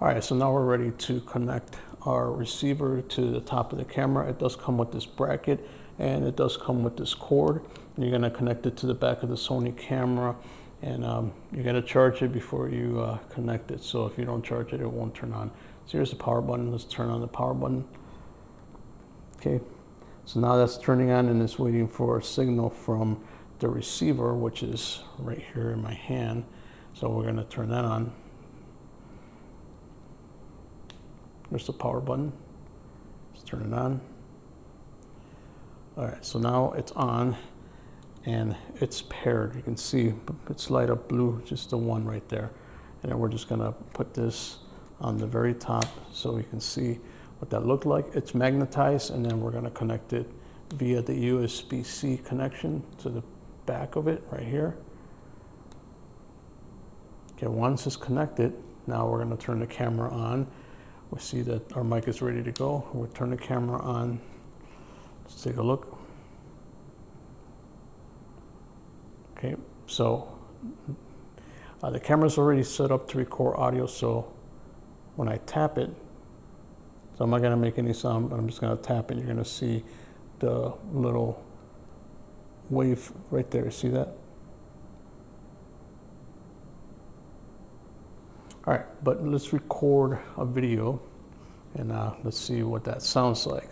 All right, so now we're ready to connect our receiver to the top of the camera. It does come with this bracket and it does come with this cord. You're gonna connect it to the back of the Sony camera, and you gotta charge it before you connect it. So if you don't charge it, it won't turn on. So here's the power button. Let's turn on the power button. Okay, so now that's turning on and it's waiting for a signal from the receiver, which is right here in my hand. So we're gonna turn that on. There's the power button. Let's turn it on. All right, so now it's on and it's paired. You can see it's light up blue, just the one right there. And then we're just gonna put this on the very top so we can see what that looked like. It's magnetized, and then we're gonna connect it via the USB-C connection to the back of it right here. Okay, once it's connected, now we're gonna turn the camera on. We see that our mic is ready to go. We'll turn the camera on. Let's take a look. Okay, so the camera's already set up to record audio, so when I tap it, so I'm not gonna make any sound, but I'm just gonna tap it. You're gonna see the little wave right there. See that? All right, but let's record a video and let's see what that sounds like.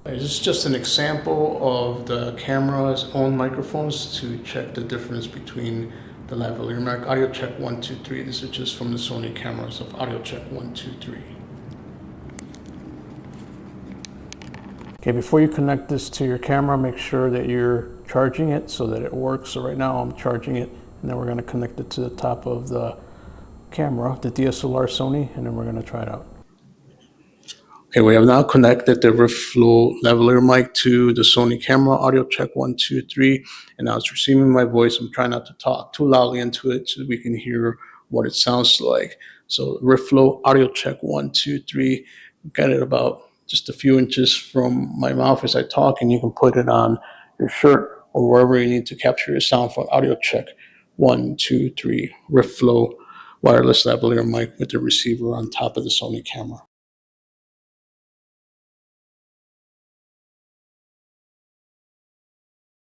This is just an example of the camera's own microphones to check the difference between the lavalier mic. Audio check 1, 2, 3. This is just from the Sony cameras of audio check 1, 2, 3. Okay, before you connect this to your camera, make sure that you're charging it so that it works. So right now I'm charging it, and then we're going to connect it to the top of the camera, the DSLR Sony, and then we're going to try it out. Okay, we have now connected the Rythflo Lavalier mic to the Sony camera, audio check 1, 2, 3, and now it's receiving my voice. I'm trying not to talk too loudly into it so we can hear what it sounds like. So Rythflo audio check 1, 2, 3, got it about just a few inches from my mouth as I talk, and you can put it on your shirt or wherever you need to capture your sound for audio check 1, 2, 3, Rythflo Wireless Lavalier mic with the receiver on top of the Sony camera.